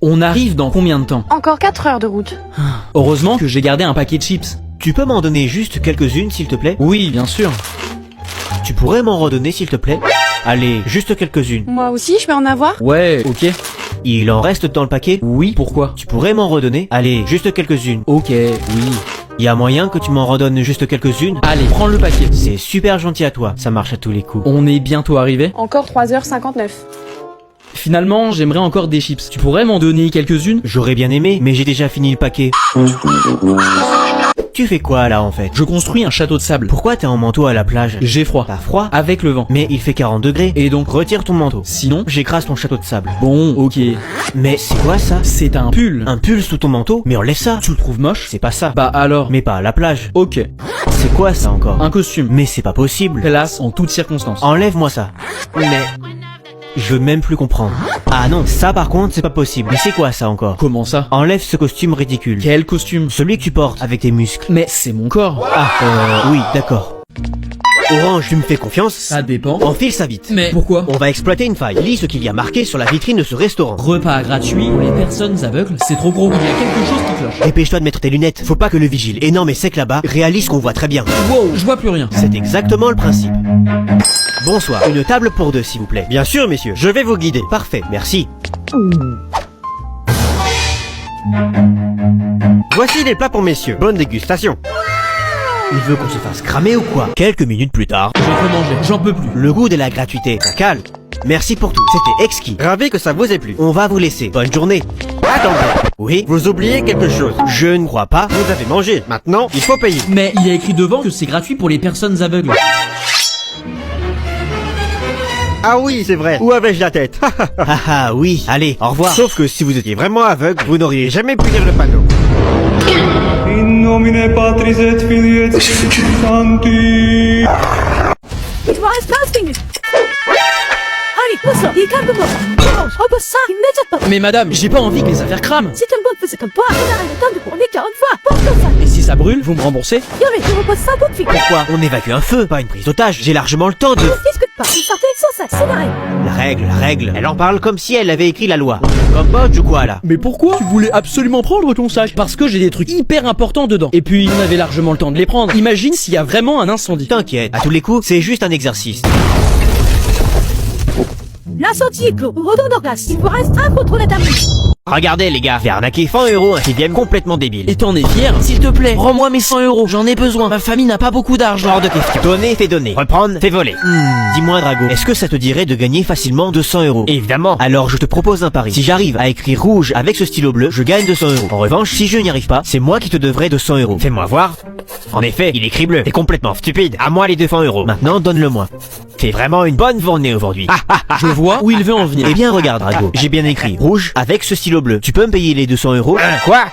On arrive dans combien de temps? Encore 4 heures de route. Heureusement que j'ai gardé un paquet de chips. Tu peux m'en donner juste quelques-unes s'il te plaît? Oui, bien sûr. Tu pourrais m'en redonner s'il te plaît? Allez, juste quelques-unes. Moi aussi, je peux en avoir? Ouais, ok. Il en reste dans le paquet? Oui, pourquoi? Tu pourrais m'en redonner? Allez, juste quelques-unes. Ok, oui. Y a moyen que tu m'en redonnes juste quelques-unes? Allez, prends le paquet. C'est super gentil à toi, ça marche à tous les coups. On est bientôt arrivé. Encore 3h59. Finalement, j'aimerais encore des chips. Tu pourrais m'en donner quelques-unes? J'aurais bien aimé, mais j'ai déjà fini le paquet. Tu fais quoi là en fait? Je construis un château de sable. Pourquoi t'es en manteau à la plage? J'ai froid. T'as froid? Avec le vent. Mais il fait 40 degrés. Et donc, Retire ton manteau. sinon? J'écrase ton château de sable. Bon, ok. Mais c'est quoi ça? C'est un pull. Un pull sous ton manteau? Mais enlève ça. Tu le trouves moche? C'est pas ça. Bah alors. Mais pas à la plage. Ok. C'est quoi ça encore? Un costume. Mais c'est pas possible. Place en toutes circonstances. Enlève-moi ça. Mais... je veux même plus comprendre. Ah non, ça par contre c'est pas possible. Mais c'est quoi ça encore? Comment ça? Enlève ce costume ridicule. Quel costume? Celui que tu portes avec tes muscles. Mais c'est mon corps. Ah, oui, d'accord. Orange, tu me fais confiance? Ça dépend. Enfile ça vite. Mais pourquoi? On va exploiter une faille. Lis ce qu'il y a marqué sur la vitrine de ce restaurant. Repas gratuit pour les personnes aveugles, c'est trop gros. Il y a quelque chose qui cloche. Dépêche-toi de mettre tes lunettes. Faut pas que le vigile, énorme et sec là-bas, réalise qu'on voit très bien. Wow, je vois plus rien. C'est exactement le principe. Bonsoir. Une table pour deux, s'il vous plaît. Bien sûr, messieurs. Je vais vous guider. Parfait, merci. Voici les plats pour messieurs. Bonne dégustation. Il veut qu'on se fasse cramer ou quoi? Quelques minutes plus tard, Je vais te manger, j'en peux plus. le goût de la gratuité. Ça cale. Merci pour tout. C'était exquis. Ravi que ça vous ait plu. On va vous laisser. Bonne journée. Attendez. Oui? Vous oubliez quelque chose? Je ne crois pas. Vous avez mangé. Maintenant, il faut payer. Mais il y a écrit devant que c'est gratuit pour les personnes aveugles. Ah oui, c'est vrai. Où avais-je la tête? Ah ah oui. Allez, au revoir. Sauf que si vous étiez vraiment aveugle, vous n'auriez jamais pu lire le panneau. In nomine Patris et Filii et Spiritus Sancti. It was fasting. 아니 벌써 이 감금은 벌써 힘내졌다. Mais madame, j'ai pas envie que les affaires crament. C'est un bon physical point. Il a un temps de pour une fois. Pourquoi ça? Et si ça brûle, vous me remboursez? Il y aurait eu pas ça pour faire. Pourquoi? On évacue un feu, pas une prise d'otage. J'ai largement le temps de... Discute pas. Vous sortez sans ça. C'est vrai. La règle. Elle en parle comme si elle avait écrit la loi. Comme Bodge ou quoi là? Mais pourquoi? Tu voulais absolument prendre ton sac. Parce que j'ai des trucs hyper importants dedans. Et puis, on avait largement le temps de les prendre. Imagine s'il y a vraiment un incendie. T'inquiète, à tous les coups, c'est juste un exercice. La sortie est clos. Retourne en classe. Il vous reste un contre la table. Regardez les gars, j'ai arnaqué 100 € un sixième complètement débile. Et t'en es fier? S'il te plaît, rends-moi mes 100 €. J'en ai besoin. Ma famille n'a pas beaucoup d'argent. Hors de question. Donner fait donner. Reprendre fait voler. Dis-moi Drago, est-ce que ça te dirait de gagner facilement 200 €? Évidemment. Alors je te propose un pari. Si j'arrive à écrire rouge avec ce stylo bleu, je gagne 200 €. En revanche, si je n'y arrive pas, c'est moi qui te devrai 200 €. Fais-moi voir. En effet, il écrit bleu. T'es complètement stupide. À moi les 200 €. Maintenant, donne-le-moi. Fais vraiment une bonne journée aujourd'hui. Je vois où il veut en venir. Eh bien regarde Drago, j'ai bien écrit rouge avec ce stylo bleu. Tu peux me payer les 200 €? Quoi?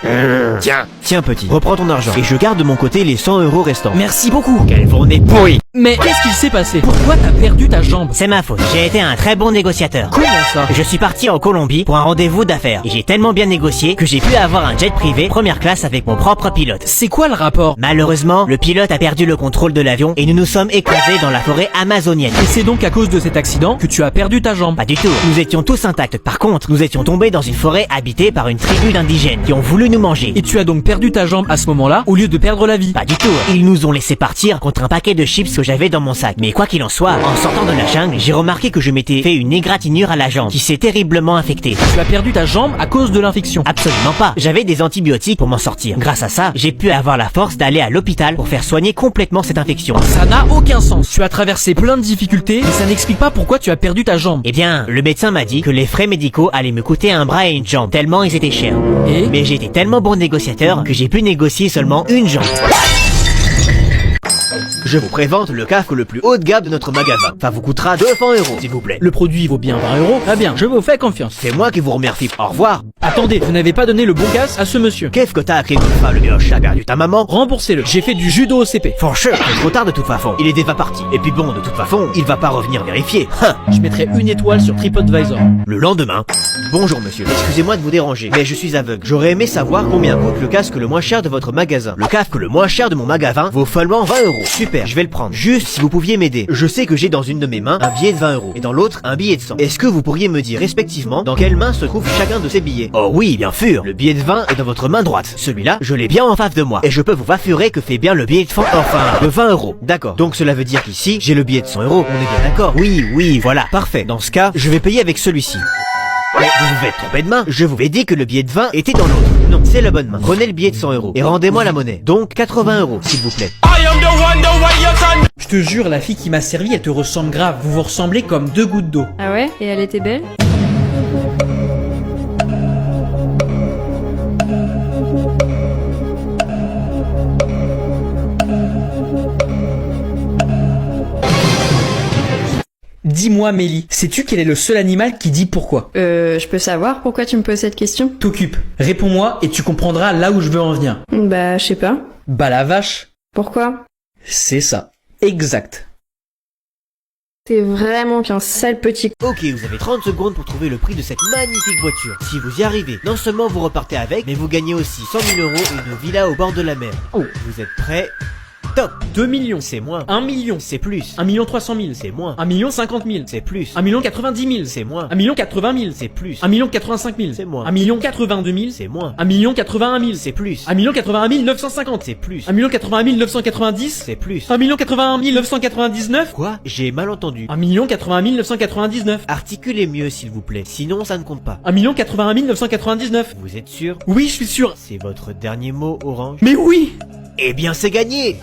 Tiens petit, reprends ton argent et je garde de mon côté les 100 € restants. Merci beaucoup. Quelle journée pourrie! Mais qu'est-ce qu'il s'est passé? Pourquoi t'as perdu ta jambe? C'est ma faute, j'ai été un très bon négociateur. Comment ça? Je suis parti en Colombie pour un rendez-vous d'affaires et j'ai tellement bien négocié que j'ai pu avoir un jet privé première classe avec mon propre pilote. C'est quoi le rapport? Malheureusement, le pilote a perdu le contrôle de l'avion et nous nous sommes écrasés dans la forêt amazonienne. Et c'est donc à cause de cet accident que tu as perdu ta jambe? Pas du tout, nous étions tous intacts. Par contre, nous étions tombés dans une forêt habitée par une tribu d'indigènes qui ont voulu nous manger. Et tu as donc perdu ta jambe à ce moment-là au lieu de perdre la vie? Pas du tout, ils nous ont laissé partir contre un paquet de chips que j'avais dans mon sac. Mais quoi qu'il en soit, en sortant de la jungle, j'ai remarqué que je m'étais fait une égratignure à la jambe qui s'est terriblement infectée. Tu as perdu ta jambe à cause de l'infection? Absolument pas, j'avais des antibiotiques pour m'en sortir. Grâce à ça, j'ai pu avoir la force d'aller à l'hôpital pour faire soigner complètement cette infection. Ça n'a aucun sens. Tu as traversé plein de difficultés, mais ça n'explique pas pourquoi tu as perdu ta jambe. Eh bien, le médecin m'a dit que les frais médicaux allaient me coûter un bras et une jambe, tellement ils étaient chers. Et? Mais j'étais tellement bon négociateur que j'ai pu négocier seulement une jambe. Je vous présente le casque le plus haut de gamme de notre magasin. Ça vous coûtera 200 €, s'il vous plaît. Le produit vaut bien 20 €. Très bien, je vous fais confiance. C'est moi qui vous remercie. Au revoir. Attendez, vous n'avez pas donné le bon casque à ce monsieur. Qu'est-ce que t'as appris comme ça, le mioche? T'as perdu ta maman? Remboursez-le. J'ai fait du judo au CP. Franchement, c'est trop tard de toute façon. Il est déjà parti. Et puis bon, de toute façon, il va pas revenir vérifier. Je mettrai une étoile sur TripAdvisor. Le lendemain. Bonjour monsieur, excusez-moi de vous déranger, mais je suis aveugle. J'aurais aimé savoir combien coûte le casque le moins cher de votre magasin. Le casque le moins cher de mon magasin vaut seulement 20 €. Super, je vais le prendre. Juste si vous pouviez m'aider. Je sais que j'ai dans une de mes mains un billet de 20 € et dans l'autre un billet de 100. Est-ce que vous pourriez me dire respectivement dans quelle main se trouve chacun de ces billets? Oh oui, bien sûr. Le billet de 20 est dans votre main droite. Celui-là, je l'ai bien en face de moi. Et je peux vous assurer que fait bien le billet de 20 euros. D'accord. Donc cela veut dire qu'ici, j'ai le billet de 100 euros. On est bien d'accord? Oui, voilà. Parfait. Dans ce cas, je vais payer avec celui-ci. Mais vous vous êtes trompé de main. Je vous ai dit que le billet de 20 était dans l'autre. Non, c'est la bonne main. Prenez le billet de 100 euros et rendez-moi la monnaie. Donc 80 euros, s'il vous plaît. Je te jure, la fille qui m'a servi, elle te ressemble grave. Vous vous ressemblez comme deux gouttes d'eau. Ah ouais? Et elle était belle? Dis-moi, Mélie, sais-tu quel est le seul animal qui dit pourquoi? Je peux savoir pourquoi tu me poses cette question? T'occupe. Réponds-moi et tu comprendras là où je veux en venir. Bah, je sais pas. Bah la vache. Pourquoi? C'est ça. Exact. T'es vraiment qu'un sale petit... Ok, vous avez 30 secondes pour trouver le prix de cette magnifique voiture. Si vous y arrivez, non seulement vous repartez avec, mais vous gagnez aussi 100 000 euros et une villa au bord de la mer. Oh, vous êtes prêts? Top. 2 millions. C'est moins. 1 million. C'est plus. 1 300 000. C'est moins. 1 50 000. C'est plus. 1 90 000. C'est moins. 1 80 000. C'est plus. 1 85 000. C'est moins. 1 82 000. C'est moins. 1 81 000. C'est plus. 1 81 950. C'est plus. 1 81 990. C'est plus. 1 81 999. Quoi? J'ai mal entendu. 1 80 999. Articulez mieux s'il vous plaît, sinon ça ne compte pas. 1 81 999. Vous êtes sûr? Oui, je suis sûr. C'est votre dernier mot, Orange? Mais oui! Eh bien c'est gagné!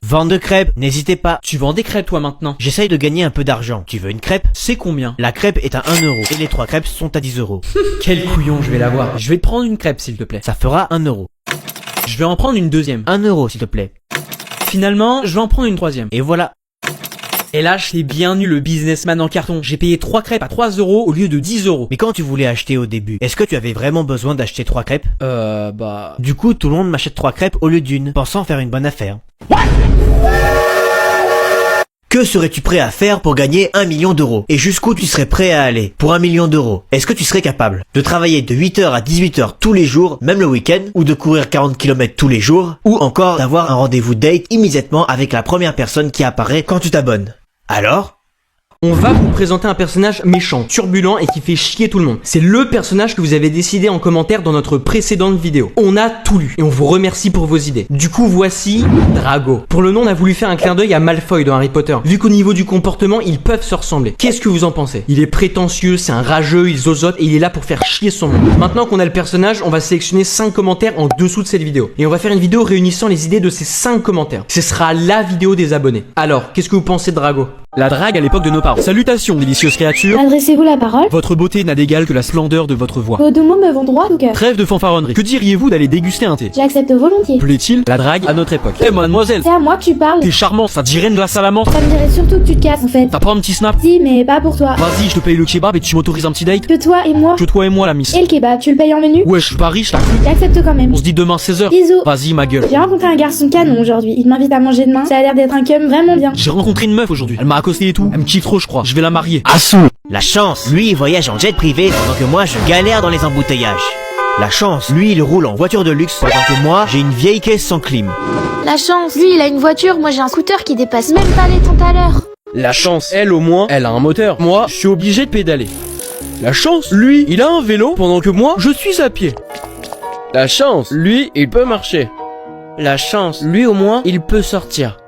Vente de crêpes, n'hésitez pas. Tu vends des crêpes toi maintenant. J'essaye de gagner un peu d'argent. Tu veux une crêpe? C'est combien? La crêpe est à 1 euro et les 3 crêpes sont à 10 euros. Quel couillon, je vais l'avoir. Je vais te prendre une crêpe s'il te plaît. Ça fera 1 euro. Je vais en prendre une deuxième. 1 euro s'il te plaît. Finalement, je vais en prendre une troisième. Et voilà. Et là, je t'ai bien eu le businessman en carton. J'ai payé 3 crêpes à 3 euros au lieu de 10 euros. Mais quand tu voulais acheter au début, est-ce que tu avais vraiment besoin d'acheter 3 crêpes? Bah... Du coup, tout le monde m'achète 3 crêpes au lieu d'une, pensant faire une bonne affaire. Que serais-tu prêt à faire pour gagner 1 million d'euros? Et jusqu'où tu serais prêt à aller pour 1 million d'euros? Est-ce que tu serais capable de travailler de 8h à 18h tous les jours, même le week-end, ou de courir 40 km tous les jours, ou encore d'avoir un rendez-vous date immédiatement avec la première personne qui apparaît quand tu t'abonnes? Alors? On va vous présenter un personnage méchant, turbulent et qui fait chier tout le monde. C'est le personnage que vous avez décidé en commentaire dans notre précédente vidéo. On a tout lu et on vous remercie pour vos idées. Du coup, voici Drago. Pour le nom, on a voulu faire un clin d'œil à Malfoy dans Harry Potter, vu qu'au niveau du comportement, ils peuvent se ressembler. Qu'est-ce que vous en pensez? Il est prétentieux, c'est un rageux, il zozote et il est là pour faire chier son monde. Maintenant qu'on a le personnage, on va sélectionner 5 commentaires en dessous de cette vidéo. Et on va faire une vidéo réunissant les idées de ces 5 commentaires. Ce sera la vidéo des abonnés. Alors, qu'est-ce que vous pensez de Drago? La drague à l'époque de nos parents. Salutations, délicieuses créatures. Adressez-vous la parole. Votre beauté n'a d'égal que la splendeur de votre voix. Vos deux mots me vont droit au cœur. Trêve de fanfaronnerie. Que diriez-vous d'aller déguster un thé? J'accepte volontiers. Plaît-il la drague à notre époque? Eh mademoiselle, C'est à moi que tu parles. t'es charmant, ça te dirait de la salamandre? Ça me dirait surtout que tu te casses en fait. T'as pas un petit snap? Si, mais pas pour toi. Vas-y, je te paye le kebab et tu m'autorises un petit date? Que toi et moi. Que toi et moi la miss. Et le kebab, tu le payes en menu? Ouais, je suis pas riche, t'as cru? J'accepte quand même. On se dit demain 16h. Bisous. Vas-y ma gueule. J'ai rencontré un garçon canon aujourd'hui. Il m'invite à manger demain. Ça a l'air d'être un cum vraiment bien. J'ai rencontré une meuf aujourd'hui. Elle m'a accosté et tout. Elle me kiffe trop, je crois. Je vais la marier. La chance, lui il voyage en jet privé pendant que moi je galère dans les embouteillages. La chance, lui il roule en voiture de luxe pendant que moi j'ai une vieille caisse sans clim. La chance, lui il a une voiture, moi j'ai un scooter qui dépasse même pas les 30 à l'heure. La chance, elle au moins, elle a un moteur. Moi, je suis obligé de pédaler. La chance, lui, il a un vélo pendant que moi, je suis à pied. La chance, lui, il peut marcher. La chance, lui au moins, il peut sortir.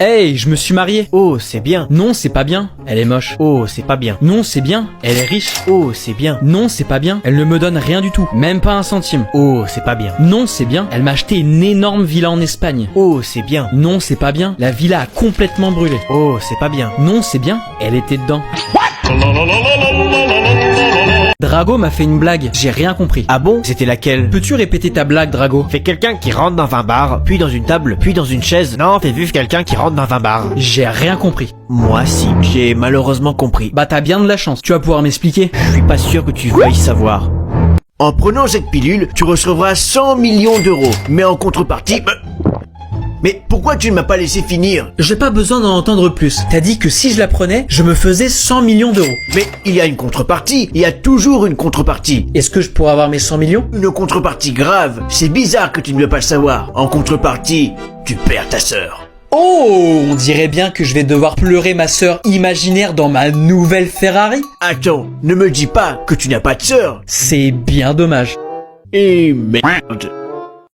Hey, je me suis marié. Oh, c'est bien. Non, c'est pas bien. Elle est moche. Oh, c'est pas bien. Non, c'est bien. Elle est riche. Oh, c'est bien. Non, c'est pas bien. Elle ne me donne rien du tout. Même pas un centime. Oh, c'est pas bien. Non, c'est bien. Elle m'a acheté une énorme villa en Espagne. Oh, c'est bien. Non, c'est pas bien. La villa a complètement brûlé. Oh, c'est pas bien. Non, c'est bien. Elle était dedans. Drago m'a fait une blague. J'ai rien compris. Ah bon? C'était laquelle? Peux-tu répéter ta blague, Drago? Fais quelqu'un qui rentre dans un bar, puis dans une table, puis dans une chaise. Non, fais vivre quelqu'un qui rentre dans un bar. J'ai rien compris. Moi si, j'ai malheureusement compris. Bah t'as bien de la chance. Tu vas pouvoir m'expliquer? Je suis pas sûr que tu veuilles savoir. En prenant cette pilule, tu recevras 100 millions d'euros. Mais en contrepartie... Mais pourquoi tu ne m'as pas laissé finir? J'ai pas besoin d'en entendre plus. T'as dit que si je la prenais, je me faisais 100 millions d'euros. Mais il y a une contrepartie, il y a toujours une contrepartie. Est-ce que je pourrais avoir mes 100 millions? Une contrepartie grave, c'est bizarre que tu ne veux pas le savoir. En contrepartie, tu perds ta sœur. Oh, on dirait bien que je vais devoir pleurer ma sœur imaginaire dans ma nouvelle Ferrari. Attends, ne me dis pas que tu n'as pas de sœur. C'est bien dommage. Et merde.